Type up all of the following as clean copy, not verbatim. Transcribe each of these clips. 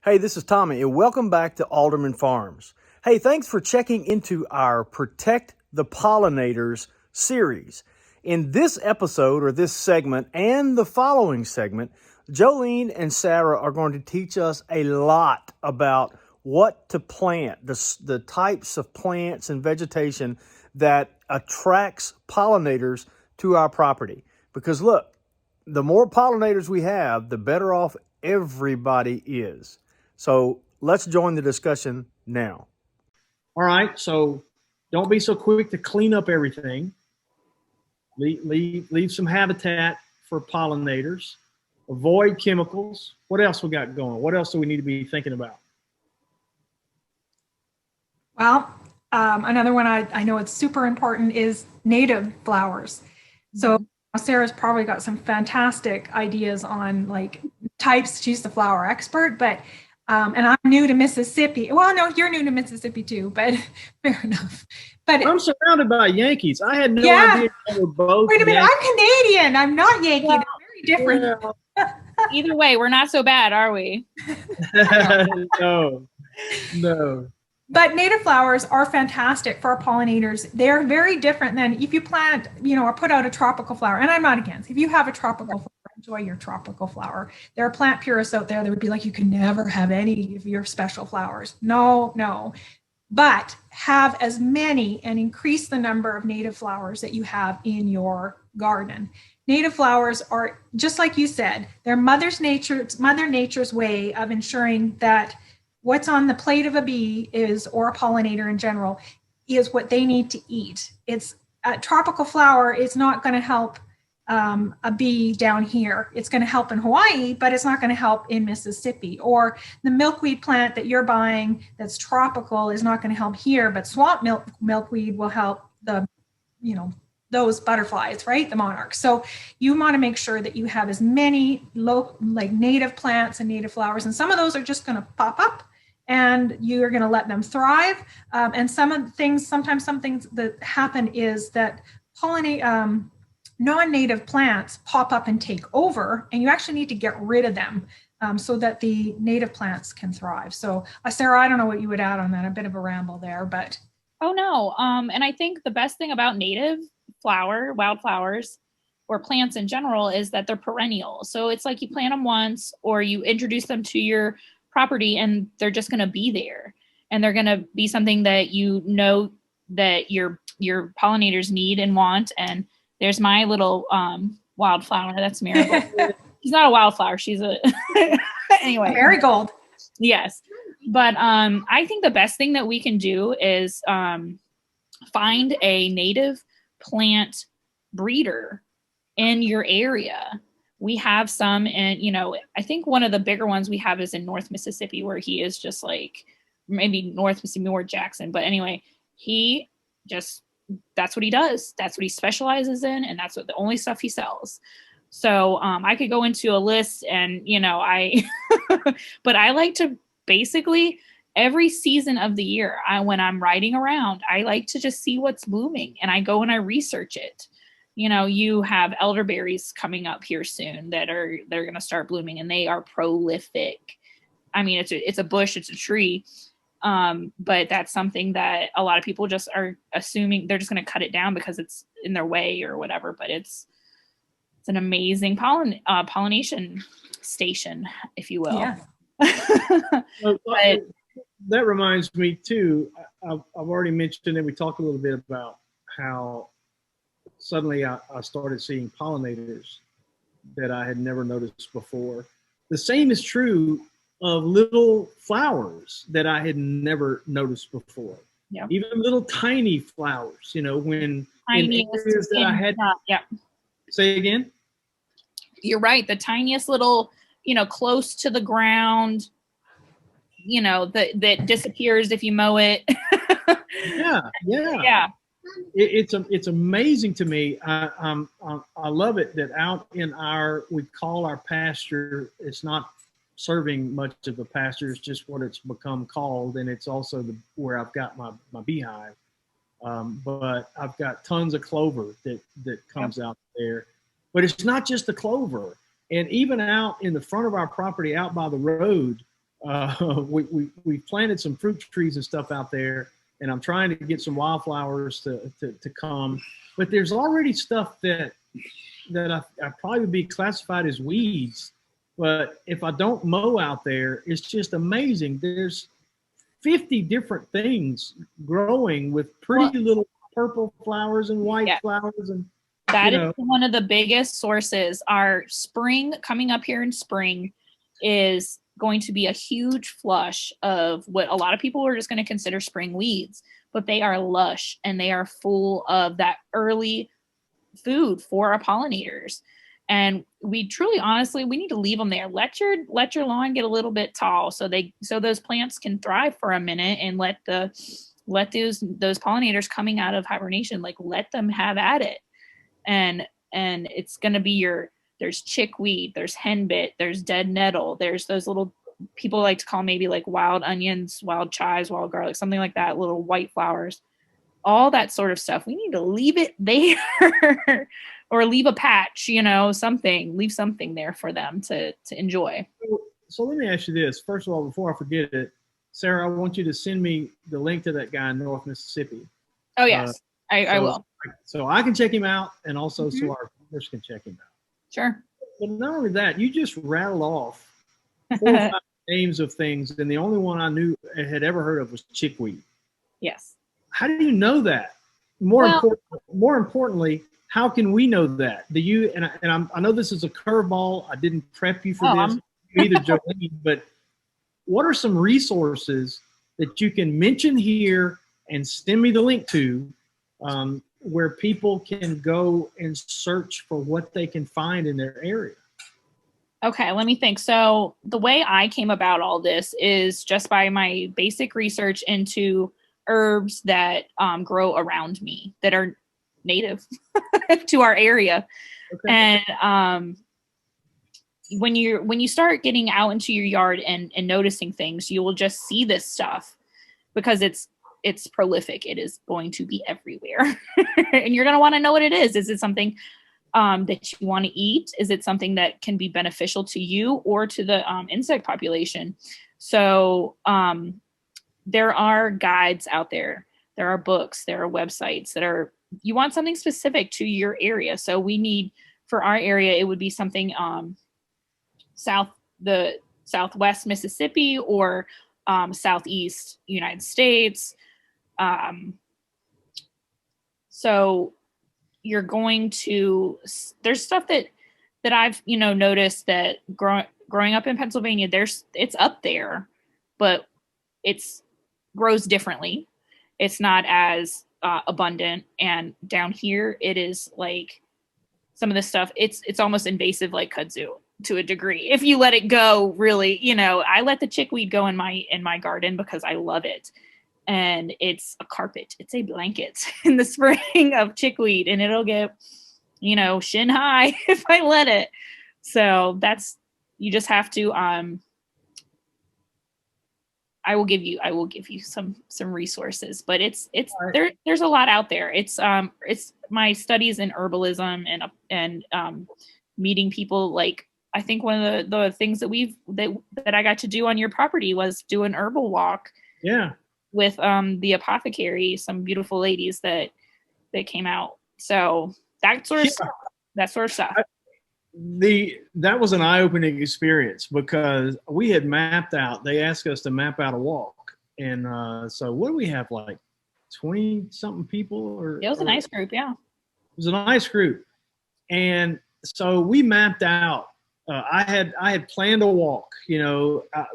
Hey, this is Tommy, and welcome back to Alderman Farms. Hey, thanks for checking into our Protect the Pollinators series. In this episode, or this segment, and the following segment, Jolene and Sarah are going to teach us a lot about what to plant, the types of plants and vegetation that attracts pollinators to our property. Because look, the more pollinators we have, the better off everybody is. So let's join the discussion now. All right, so don't be so quick to clean up everything. Leave some habitat for pollinators. Avoid chemicals. What else we got going? What else do we need to be thinking about? Well, another one I know it's super important is native flowers. So Sarah's probably got some fantastic ideas on like types. She's the flower expert, but and I'm new to Mississippi. Well, no, you're new to Mississippi too, but fair enough. But I'm surrounded by Yankees. I had no idea they were both. Wait a minute, I'm Canadian. I'm not Yankee. They're very different. Either way, we're not so bad, are we? No. But native flowers are fantastic for our pollinators. They're very different than if you plant, or put out a tropical flower. And I'm not against. If you have a tropical flower, enjoy your tropical flower. There are plant purists out there that would be like, you can never have any of your special flowers. No. But have as many and increase the number of native flowers that you have in your garden. Native flowers are, just like you said, they're Mother Nature's way of ensuring that what's on the plate of a bee or a pollinator in general, is what they need to eat. It's a tropical flower is not going to help a bee down here. It's going to help in Hawaii, but it's not going to help in Mississippi. Or the milkweed plant that you're buying that's tropical is not going to help here, but swamp milkweed will help those butterflies, right? The monarchs. So you want to make sure that you have as many native plants and native flowers, and some of those are just going to pop up and you're going to let them thrive. And sometimes some things that happen is that non-native plants pop up and take over, and you actually need to get rid of them so that the native plants can thrive. So Sarah, I don't know what you would add on that, a bit of a ramble there, but. Oh no. And I think the best thing about native wildflowers or plants in general is that they're perennial. So it's like you plant them once or you introduce them to your property and they're just going to be there. And they're going to be something that that your pollinators need and want. And there's my little wildflower. That's Marigold. She's not a wildflower. She's anyway. Marigold. Yes. But I think the best thing that we can do is find a native plant breeder in your area. We have some, and I think one of the bigger ones we have is in North Mississippi, where he is just like maybe North Mississippi or Jackson. But anyway, that's what he does. That's what he specializes in, and that's the only stuff he sells. So I could go into a list, and but I like to basically every season of the year, when I'm riding around, I like to just see what's blooming, and I go and I research it. You have elderberries coming up here soon they're going to start blooming, and they are prolific. I mean, it's a bush, it's a tree. But that's something that a lot of people just are assuming they're just going to cut it down because it's in their way or whatever. But it's an amazing pollination station, if you will. Yeah. But that reminds me too. I've already mentioned, and we talked a little bit about how suddenly I started seeing pollinators that I had never noticed before. The same is true of little flowers that I had never noticed before. Yeah. Even little tiny flowers, when in areas that I had. Yeah. Say again? You're right. The tiniest little, close to the ground, that disappears if you mow it. Yeah. It's amazing to me. I love it that out in we call our pasture, it's not serving much of a pasture, it's just what it's become called, and it's also where I've got my beehive. But I've got tons of clover that comes out there. But it's not just the clover. And even out in the front of our property, out by the road, we planted some fruit trees and stuff out there, and I'm trying to get some wildflowers to come. But there's already stuff that I probably would be classified as weeds. But if I don't mow out there, it's just amazing. There's 50 different things growing with pretty little purple flowers and white flowers. And that is one of the biggest sources. Our spring coming up here in spring is going to be a huge flush of what a lot of people are just going to consider spring weeds, but they are lush and they are full of that early food for our pollinators. And we truly, honestly, we need to leave them there. Let your lawn get a little bit tall so those plants can thrive for a minute, and let those pollinators coming out of hibernation, like, let them have at it. And it's going to be there's chickweed, there's henbit, there's dead nettle, there's those little, people like to call maybe like wild onions, wild chives, wild garlic, something like that, little white flowers, all that sort of stuff. We need to leave it there. Or leave a patch, leave something there for them to enjoy. So let me ask you this. First of all, before I forget it, Sarah, I want you to send me the link to that guy in North Mississippi. Oh, yes, I will. So I can check him out, and also so our viewers can check him out. Sure. But not only that, you just rattled off 4 or 5 names of things, and the only one I knew had ever heard of was chickweed. Yes. How do you know that? More importantly, how can we know that? Do you? I know this is a curveball. I didn't prep you for this, either, Jolene. But what are some resources that you can mention here and send me the link to, where people can go and search for what they can find in their area? Okay, let me think. So the way I came about all this is just by my basic research into herbs that grow around me that are native to our area. Okay. And when you start getting out into your yard and noticing things, you will just see this stuff because it's prolific. It is going to be everywhere. And you're going to want to know what it is. Is it something that you want to eat? Is it something that can be beneficial to you or to the insect population? So there are guides out there. There are books. There are websites that are, you want something specific to your area. So we need, for our area, it would be something southwest Mississippi or southeast United States. So you're going to, there's stuff that I've, noticed that growing up in Pennsylvania, it's up there, but it's grows differently. It's not as abundant, and down here it is like some of the stuff, it's almost invasive, like kudzu to a degree. If you let it go, really, I let the chickweed go in my garden because I love it, and it's a carpet, it's a blanket in the spring of chickweed, and it'll get shin high if I let it. So you just have to I will give you some resources, but there's a lot out there. It's my studies in herbalism and meeting people. Like, I think one of the things that I got to do on your property was do an herbal walk. Yeah. With the apothecary, some beautiful ladies that came out. So that sort of stuff. That was an eye-opening experience because we had mapped out, they asked us to map out a walk. And so what do we have, like 20 something people? It was a nice group. Yeah. It was a nice group. And so we mapped out, I had planned a walk,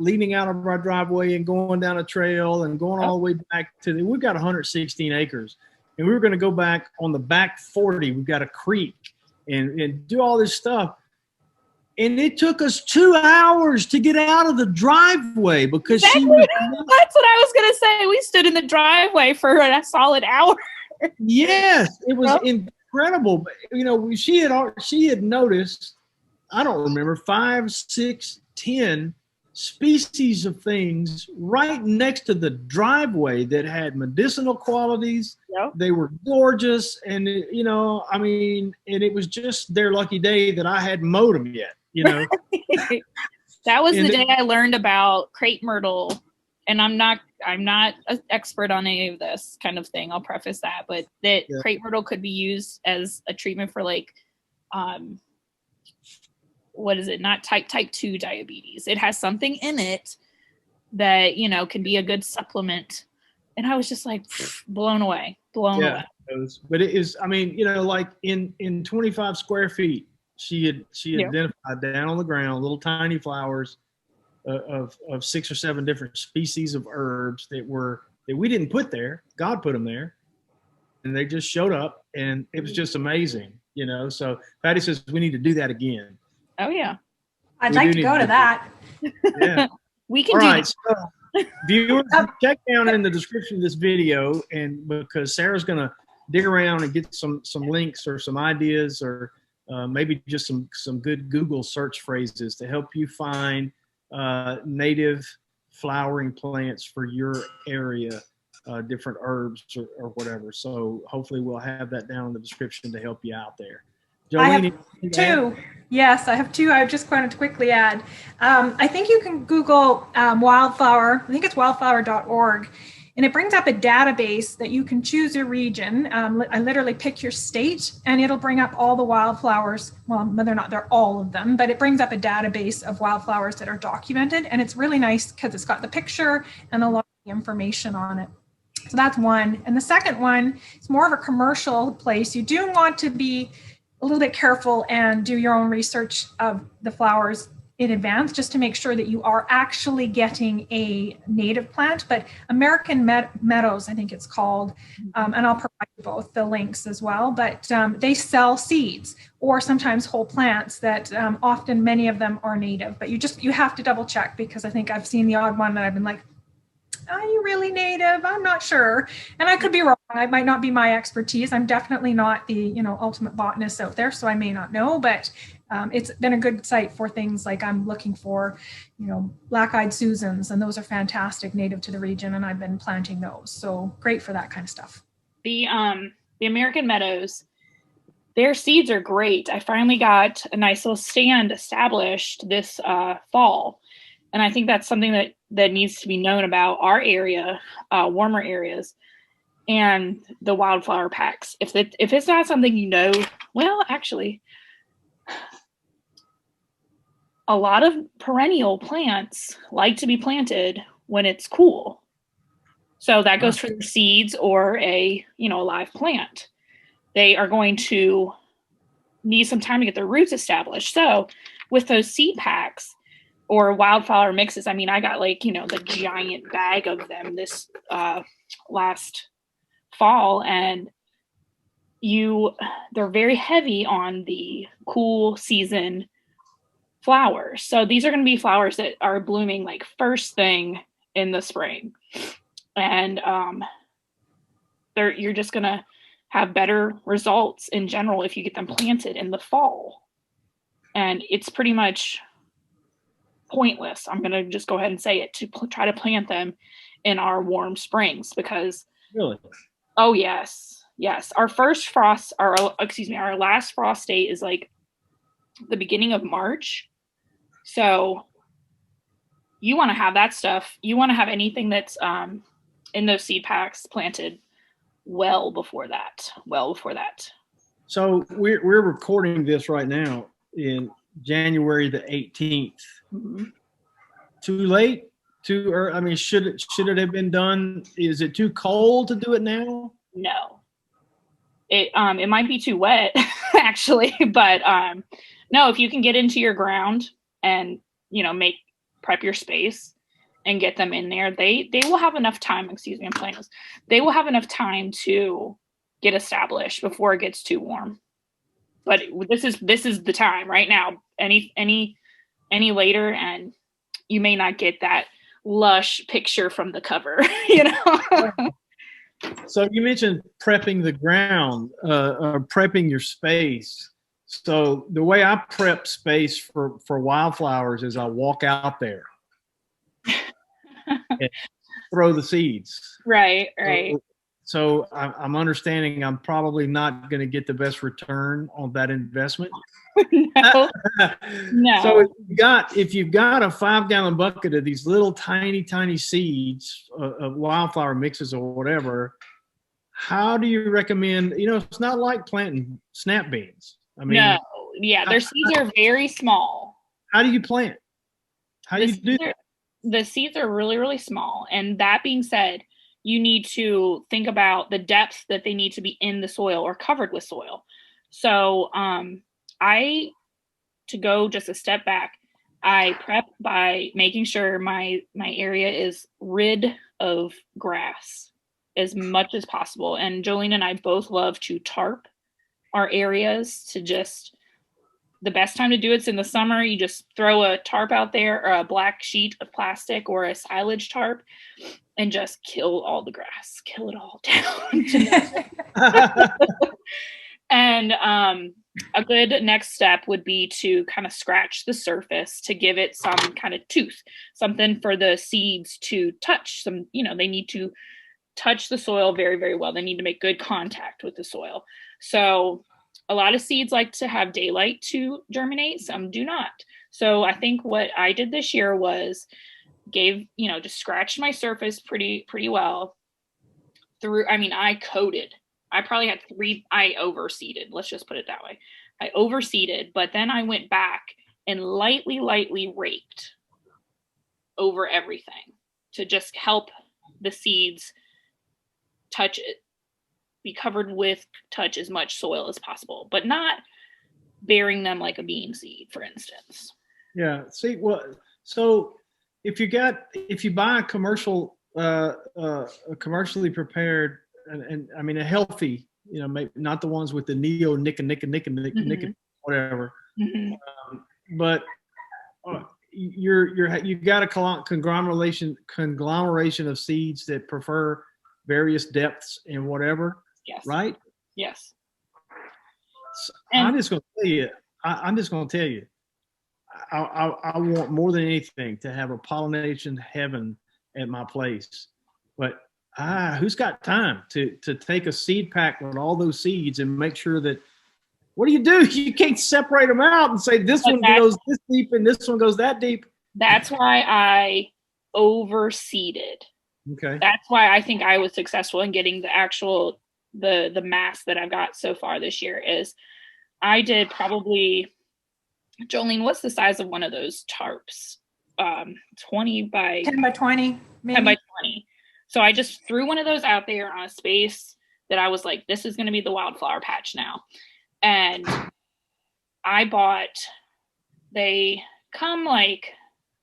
leading out of our driveway and going down a trail and going all the way back we've got 116 acres, and we were going to go back on the back 40. We've got a creek and do all this stuff. And it took us 2 hours to get out of the driveway because that's what I was going to say. We stood in the driveway for a solid hour. Yes, it was incredible. She had noticed, I don't remember, 5, 6, 10 species of things right next to the driveway that had medicinal qualities. Yep. They were gorgeous. And, and it was just their lucky day that I hadn't mowed them yet, That was And the day I learned about crepe myrtle, and I'm not an expert on any of this kind of thing. I'll preface that, but that crepe myrtle could be used as a treatment for like, what is it? Not type 2 diabetes. It has something in it that, you know, can be a good supplement. And I was just like blown away. But it is, I mean, you know, like in 25 square feet, she identified down on the ground little tiny flowers of 6 or 7 different species of herbs that we didn't put there. God put them there, and they just showed up, and it was just amazing, you know. So Patty says we need to do that again. Oh yeah, I'd like to go to that. Yeah, we can. All do right, so viewers, check down in the description of this video, and because Sarah's gonna dig around and get some links or some ideas, or maybe just some good Google search phrases to help you find native flowering plants for your area, different herbs or whatever. So hopefully we'll have that down in the description to help you out there. Jolene, I have 2. Yes, I have 2. I just wanted to quickly add. I think you can Google wildflower. I think it's wildflower.org. And it brings up a database that you can choose your region. I literally pick your state, and it'll bring up all the wildflowers. Well, they're all of them, but it brings up a database of wildflowers that are documented. And it's really nice because it's got the picture and a lot of information on it. So that's one. And the second one is more of a commercial place. You do want to be a little bit careful and do your own research of the flowers in advance, just to make sure that you are actually getting a native plant. But American Meadows, I think it's called, and I'll provide you both the links as well, but they sell seeds or sometimes whole plants that often many of them are native, but you have to double check, because I think I've seen the odd one that I've been like, are you really native? I'm not sure. And I could be wrong. It might not be my expertise. I'm definitely not the, you know, ultimate botanist out there, so I may not know, but it's been a good site for things like I'm looking for, you know, black-eyed Susans, and those are fantastic, native to the region, and I've been planting those. So great for that kind of stuff. The American Meadows, their seeds are great. I finally got a nice little stand established this fall. And I think that's something that needs to be known about our area, warmer areas, and the wildflower packs. If it's not something you know, well, actually, a lot of perennial plants like to be planted when it's cool. So that goes for the seeds or a live plant. They are going to need some time to get their roots established. So with those seed packs or wildflower mixes, I mean, I got the giant bag of them this last fall, and they're very heavy on the cool season flowers. So these are going to be flowers that are blooming like first thing in the spring, and you're just going to have better results in general if you get them planted in the fall. And it's pretty much pointless, I'm going to just go ahead and say it, to try to plant them in our warm springs, because oh yes, our our last frost date is like the beginning of March. So you want to have that stuff, you want to have anything that's in those seed packs planted well before that. So we're recording this right now in January the 18th. Mm-hmm. Too late? Too early? I mean, should it have been done? Is it too cold to do it now? No. It might be too wet actually, but no, if you can get into your ground and prep your space and get them in there, they will have enough time. Excuse me, I'm playing this. They will have enough time to get established before it gets too warm. But this is the time right now. Any later, and you may not get that lush picture from the cover. So you mentioned prepping the ground, or prepping your space. So the way I prep space for wildflowers is I walk out there and throw the seeds. Right. So I'm understanding I'm probably not going to get the best return on that investment. No. No. So if you've got a 5-gallon bucket of these little tiny seeds of wildflower mixes or whatever, how do you recommend? It's not like planting snap beans. I mean, no, yeah, their seeds are very small. How do you plant? How do you do that? The seeds are really, really small. And that being said, you need to think about the depth that they need to be in the soil or covered with soil. So to go just a step back, I prep by making sure my area is rid of grass as much as possible. And Jolene and I both love to tarp our areas to just, the best time to do it's in the summer. You just throw a tarp out there or a black sheet of plastic or a silage tarp and just kill all the grass, kill it all down. And a good next step would be to kind of scratch the surface to give it some kind of tooth, something for the seeds to touch. They need to touch the soil very, very well. They need to make good contact with the soil. So a lot of seeds like to have daylight to germinate. Some do not. So I think what I did this year was just scratched my surface pretty well I coated. I probably had I overseeded. Let's just put it that way. I overseeded, but then I went back and lightly raked over everything to just help the seeds touch it, be covered with, touch as much soil as possible, but not bearing them like a bean seed, for instance. Yeah. See, so if you buy a commercially prepared and I mean a healthy, maybe not the ones with the neonic, whatever, but you got a conglomeration of seeds that prefer various depths and whatever. Yes. Right. Yes. So I'm just going to tell you, I want more than anything to have a pollination heaven at my place, but who's got time to take a seed pack with all those seeds and make sure that, what do? You can't separate them out and say this one goes this deep and this one goes that deep. That's why I overseeded. Okay. That's why I think I was successful in getting the actual, the mass that I've got so far this year is I did probably, Jolene, what's the size of one of those tarps? 20 by 10 by 20, maybe. 10 by 20. So I just threw one of those out there on a space that I was like, this is going to be the wildflower patch now. And they come like,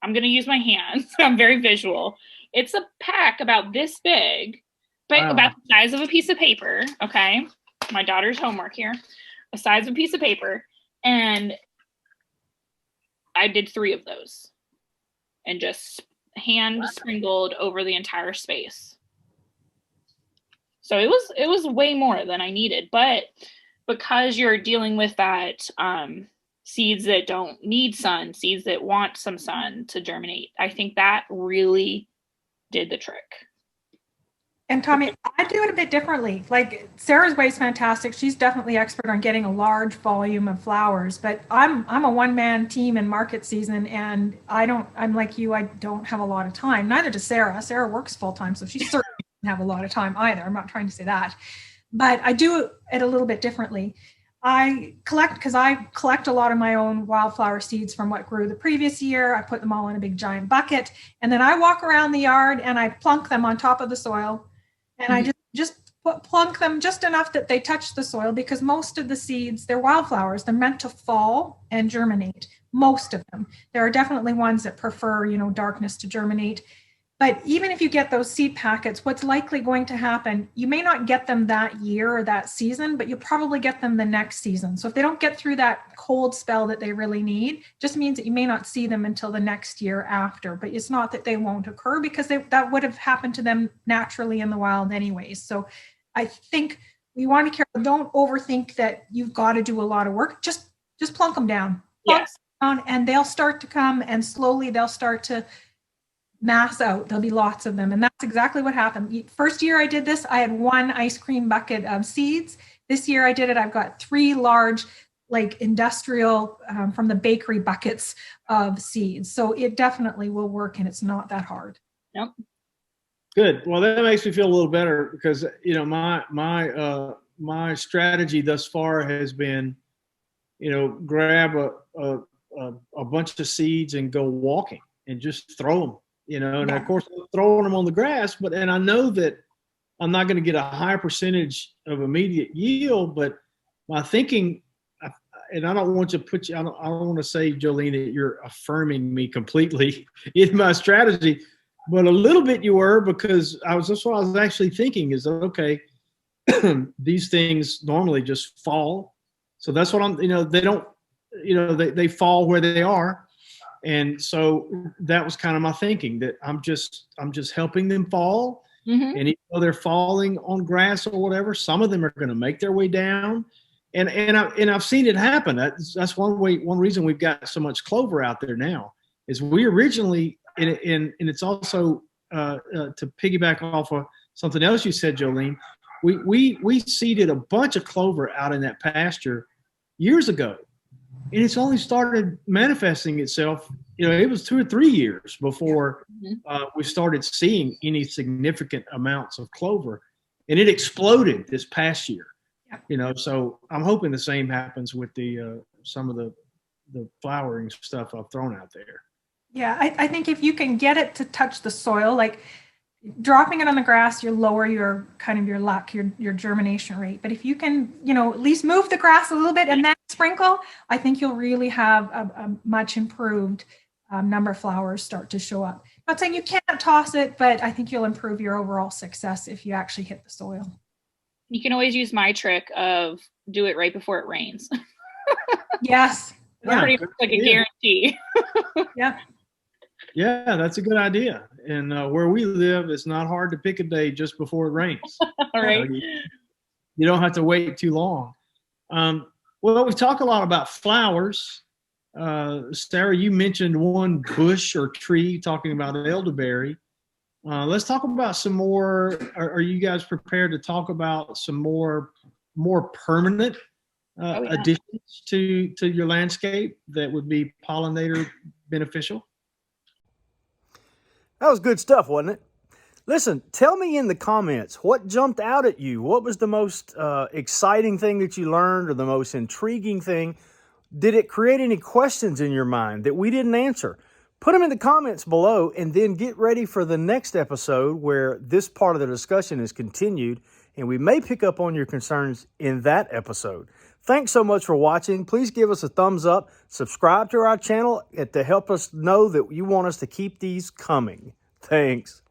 I'm going to use my hands. I'm very visual. It's a pack about this big, but about the size of a piece of paper. Okay. My daughter's homework here, the size of a piece of paper. And I did 3 of those and just hand sprinkled over the entire space. So it was way more than I needed, but because you're dealing with that, seeds that don't need sun, seeds that want some sun to germinate, I think that really did the trick. And Tommy, I do it a bit differently. Like Sarah's way is fantastic. She's definitely expert on getting a large volume of flowers, but I'm a one-man team in market season, and I'm like you, I don't have a lot of time. Neither does Sarah. Sarah works full time, so she certainly doesn't have a lot of time either. I'm not trying to say that, but I do it a little bit differently. I collect a lot of my own wildflower seeds from what grew the previous year. I put them all in a big giant bucket, and then I walk around the yard and I plunk them on top of the soil. And I just plunk them just enough that they touch the soil, because most of the seeds, they're wildflowers. They're meant to fall and germinate, most of them. There are definitely ones that prefer, darkness to germinate. But even if you get those seed packets, what's likely going to happen, you may not get them that year or that season, but you'll probably get them the next season. So if they don't get through that cold spell that they really need, just means that you may not see them until the next year after. But it's not that they won't occur, because that would have happened to them naturally in the wild anyways. So I think we want to be careful. Don't overthink that you've got to do a lot of work. Just plunk them down. Yes. And they'll start to come, and slowly they'll start to mass out. There'll be lots of them. And that's exactly what happened. First year I did this, I had 1 ice cream bucket of seeds. This year I did it, I've got 3 large, like industrial from the bakery buckets of seeds. So it definitely will work, and it's not that hard. Yep. Good. Well, that makes me feel a little better because, you know, my strategy thus far has been, you know, grab a bunch of seeds and go walking and just throw them, you know, and of course I'm throwing them on the grass, and I know that I'm not going to get a high percentage of immediate yield, but my thinking, and I don't want to put you, I don't want to say, Jolene, that you're affirming me completely in my strategy, but a little bit you were, because that's what I was actually thinking is, okay, these things normally just fall. So that's what I'm, you know, they don't, you know, they fall where they are. And so that was kind of my thinking, that I'm just helping them fall. Mm-hmm. And even though they're falling on grass or whatever, some of them are going to make their way down. And I've seen it happen. That's one reason we've got so much clover out there now is we originally, and it's also to piggyback off of something else you said, Jolene, we seeded a bunch of clover out in that pasture years ago, and it's only started manifesting itself. You know, it was 2 or 3 years before we started seeing any significant amounts of clover, and it exploded this past year. You know, so I'm hoping the same happens with the some of the flowering stuff I've thrown out there. Yeah, I think if you can get it to touch the soil, like dropping it on the grass, you lower your kind of your luck, your germination rate. But if you can, you know, at least move the grass a little bit and then sprinkle, I think you'll really have a much improved number of flowers start to show up. I'm not saying you can't toss it, but I think you'll improve your overall success if you actually hit the soil. You can always use my trick of do it right before it rains. Yes. It's pretty much like a guarantee. Yeah. Yeah, that's a good idea. And where we live, it's not hard to pick a day just before it rains. All right. You don't have to wait too long. Well, we talk a lot about flowers. Sarah, you mentioned one bush or tree talking about elderberry. Let's talk about some more. Are you guys prepared to talk about some more permanent additions to your landscape that would be pollinator beneficial? That was good stuff, wasn't it? Listen, tell me in the comments what jumped out at you. What was the most exciting thing that you learned, or the most intriguing thing? Did it create any questions in your mind that we didn't answer? Put them in the comments below, and then get ready for the next episode where this part of the discussion is continued, and we may pick up on your concerns in that episode. Thanks so much for watching. Please give us a thumbs up. Subscribe to our channel to help us know that you want us to keep these coming. Thanks.